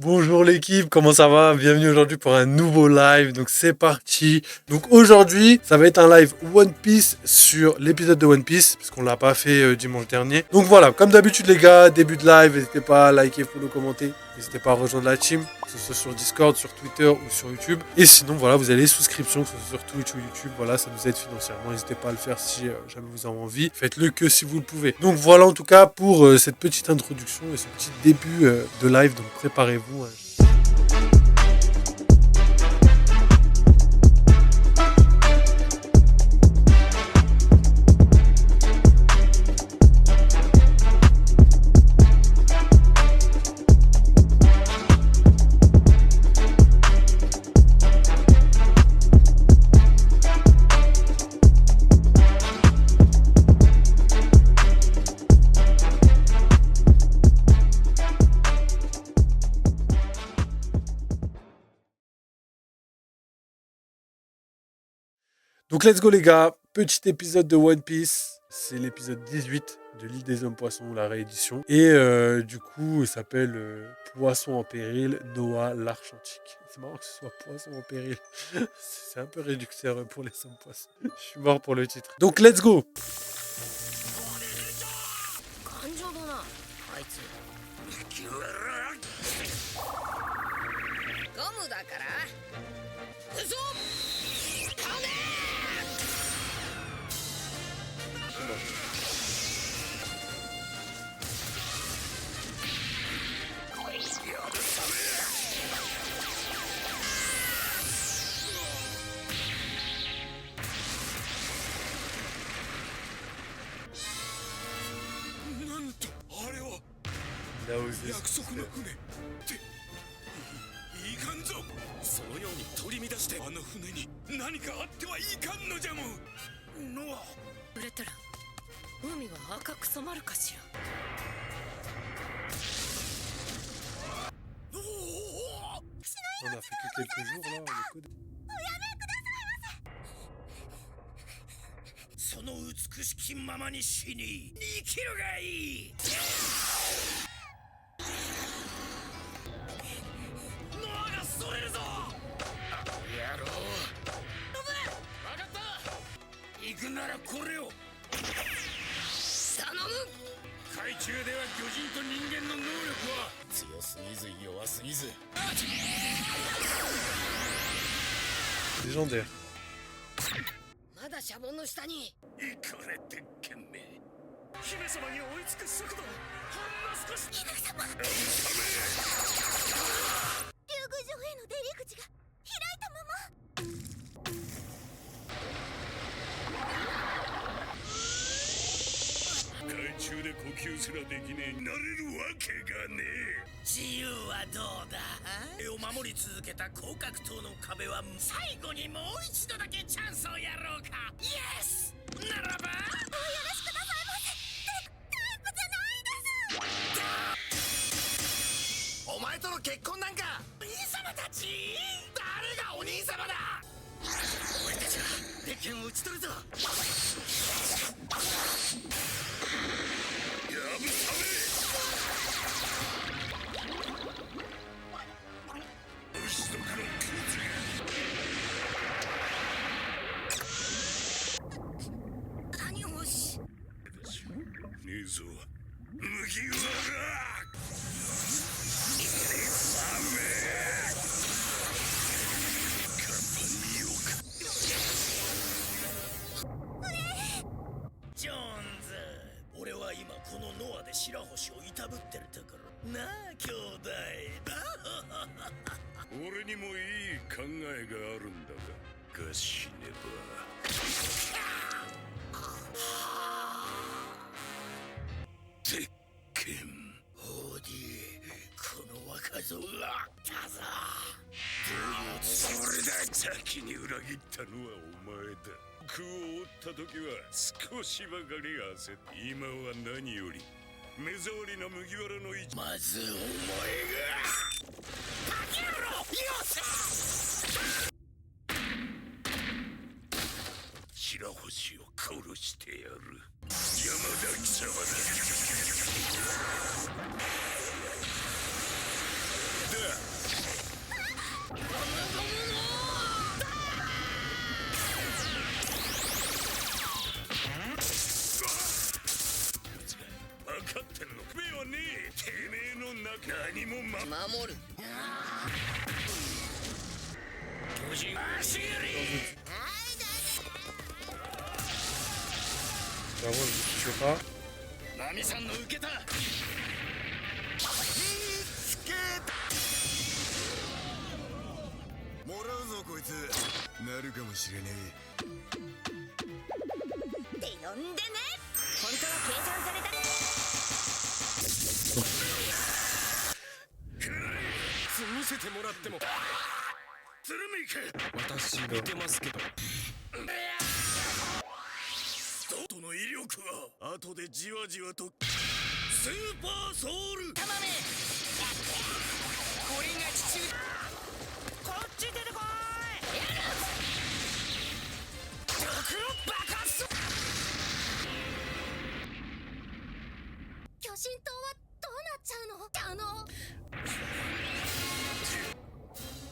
Bonjour l'équipe, comment ça va? Bienvenue aujourd'hui pour un nouveau live, donc c'est parti. Donc aujourd'hui, ça va être un live One Piece sur l'épisode de One Piece, parce qu'on l'a pas fait dimanche dernier. Donc voilà, comme d'habitude les gars, début de live, n'hésitez pas à liker, follow, commenter. N'hésitez pas à rejoindre la team, que ce soit sur Discord, sur Twitter ou sur YouTube. Et sinon, voilà, vous avez les souscriptions, que ce soit sur Twitch ou YouTube. Voilà, ça nous aide financièrement. N'hésitez pas à le faire si jamais vous avez envie. Faites-le que si vous le pouvez. Donc voilà, en tout cas, pour cette petite introduction et ce petit début de live. Donc préparez-vous. Donc let's go les gars, petit épisode de One Piece, c'est l'épisode 18 de l'île des hommes poissons, la réédition. Et du coup, il s'appelle Poisson en péril, Noah l'arche antique. C'est marrant que ce soit Poisson en péril, c'est un peu réducteur pour les hommes poissons. Je suis mort pour le titre. Donc let's go. Il a osé. いかんぞ。そのように取り乱してあの船に何かあってはいかんのじゃもん。ノア。売れたら海は赤く染まるかしら。On a fait que quelques jours là, on est que... その美しきままに死に生きるがいい。ノアがそれるぞ。やろう。わかった。行くならこれを。頼む。海中では魚人と人間の能力は強すぎず弱すぎず。Légendaire. まだシャボンの下に。いかれてけんめ。姫様に追いつく速度ほんの少し。姫様。竜宮城への出入り口が開いたまま。海中で呼吸すらできねえなれるわけがねえ。自由はどうだ。絵を守り続けた広角塔の壁は最後にもう一度だけチャンスをやろうか。イエスならばおよろしくださいませ。タイプじゃないです。お前との結婚なんか。お兄様たち誰がお兄様だ。俺たちは鉄拳を打ち取るぞ。やぶさめ。牛と黒何をし。ねえぞ麦わら。ジョーンズ、俺は今このノアで白星をいたぶってるところなあ兄弟。俺にもいい考えがあるんだが死ねば。鉄拳オーディ、この若造がたぞ。どういうつもりだ。先に裏切ったのはお前だ。僕を追った時は少しばかり焦った。今は何より目障りな麦わらの位置。まずお前がバキ野郎よっしゃ。白星を殺してやる。山田貴様だ。だ守る巨人足蹴り Vraiment, je ne sais pas. ナミさんの受けたもらうぞこいつなるかもしれねって呼んでね。本当は計算されたえ見せてもらっても鶴見家私見てますけど外の威力は後でじわじわとスーパーソウルたまめこれが父上こっち出てこいやる毒を爆発す巨神島はどうなっちゃうの？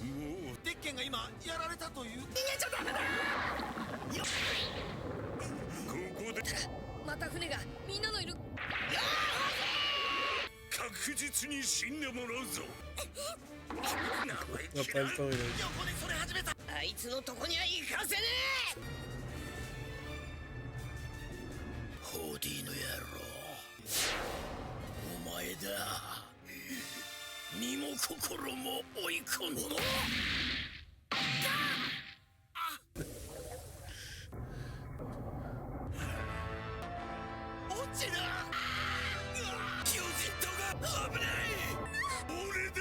もう鉄拳が今やられたという逃げちゃダメだよここでまた船がみんなのいる確実に死んでもらうぞ On n'a pas le temps, il a dit. 横でそれ始めたあいつのとこには行かせねえホーディの野郎お前だ身も心も追い込んだ落ちな巨人島が危ない俺だ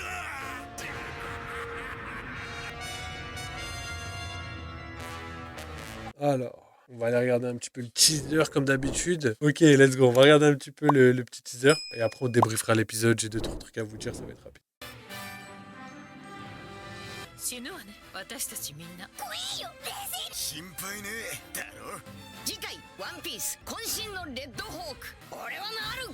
Alors, on va aller regarder un petit peu le teaser comme d'habitude. Ok, let's go. On va regarder un petit peu le petit teaser. Et après, on débriefera l'épisode. J'ai 2-3 trucs à vous dire. Ça va être rapide. 死ぬわね私たちみんな怖いよ冷静に。心配ねだろ 次回ワンピース渾身のレッドホーク俺はなる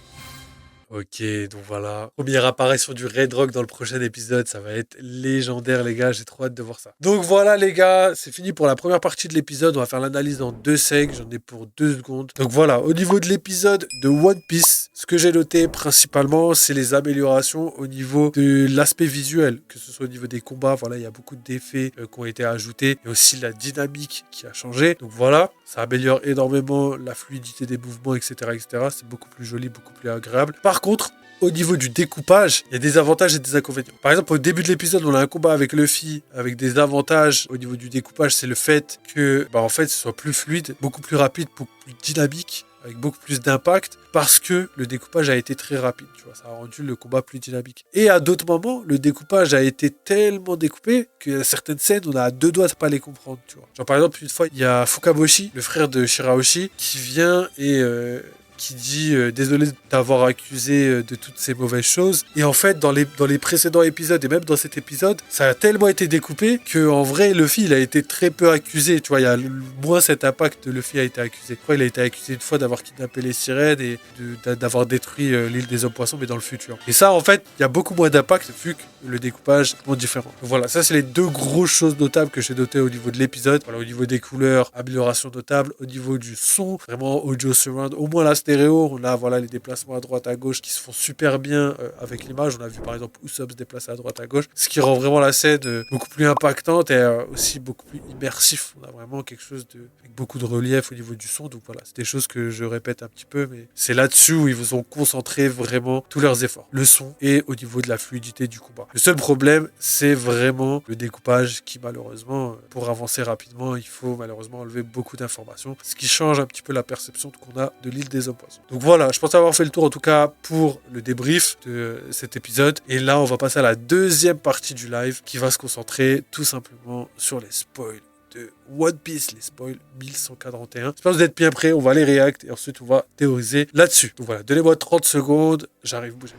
Ok, donc voilà. Première apparition du Red Rock dans le prochain épisode. Ça va être légendaire, les gars. J'ai trop hâte de voir ça. Donc voilà, les gars. C'est fini pour la première partie de l'épisode. On va faire l'analyse en 2 secs. J'en ai pour 2 secondes. Donc voilà, au niveau de l'épisode de One Piece, ce que j'ai noté principalement, c'est les améliorations au niveau de l'aspect visuel. Que ce soit au niveau des combats. Voilà, il y a beaucoup d'effets qui ont été ajoutés. Et aussi la dynamique qui a changé. Donc voilà, ça améliore énormément la fluidité des mouvements, etc. etc. C'est beaucoup plus joli, beaucoup plus agréable. Par contre, au niveau du découpage, il y a des avantages et des inconvénients. Par exemple, au début de l'épisode, on a un combat avec Luffy avec des avantages au niveau du découpage. C'est le fait que, en fait, ce soit plus fluide, beaucoup plus rapide, beaucoup plus dynamique, avec beaucoup plus d'impact, parce que le découpage a été très rapide. Tu vois, ça a rendu le combat plus dynamique. Et à d'autres moments, le découpage a été tellement découpé qu'il y a certaines scènes, on a à 2 doigts de pas les comprendre. Tu vois. Genre par exemple, une fois, il y a Fukaboshi, le frère de Shirahoshi, qui vient et qui dit désolé d'avoir accusé de toutes ces mauvaises choses. Et en fait, dans les précédents épisodes et même dans cet épisode, ça a tellement été découpé que en vrai, Luffy, il a été très peu accusé. Tu vois, il y a moins cet impact de Luffy a été accusé. Après, il a été accusé une fois d'avoir kidnappé les sirènes et d'avoir détruit l'île des hommes poissons, mais dans le futur. Et ça, en fait, il y a beaucoup moins d'impact vu que le découpage est complètement différent. Donc voilà, ça, c'est les 2 grosses choses notables que j'ai notées au niveau de l'épisode. Voilà, au niveau des couleurs, amélioration notable. Au niveau du son, vraiment audio surround, au moins la stéréo, on a voilà, les déplacements à droite à gauche qui se font super bien avec l'image. On a vu par exemple Usopp se déplacer à droite à gauche, ce qui rend vraiment la scène beaucoup plus impactante et aussi beaucoup plus immersif. On a vraiment quelque chose avec beaucoup de relief au niveau du son. Donc voilà, c'est des choses que je répète un petit peu, mais c'est là-dessus où ils vous ont concentré vraiment tous leurs efforts. Le son et au niveau de la fluidité du combat. Le seul problème, c'est vraiment le découpage qui malheureusement, pour avancer rapidement, il faut malheureusement enlever beaucoup d'informations, ce qui change un petit peu la perception qu'on a de l'île des hommes poissons. Donc voilà, je pense avoir fait le tour en tout cas pour le débrief de cet épisode. Et là, on va passer à la deuxième partie du live qui va se concentrer tout simplement sur les spoils de One Piece, les spoils 1141. J'espère que vous êtes bien prêts, on va les react et ensuite on va théoriser là-dessus. Donc voilà, donnez-moi 30 secondes, j'arrive, bougez.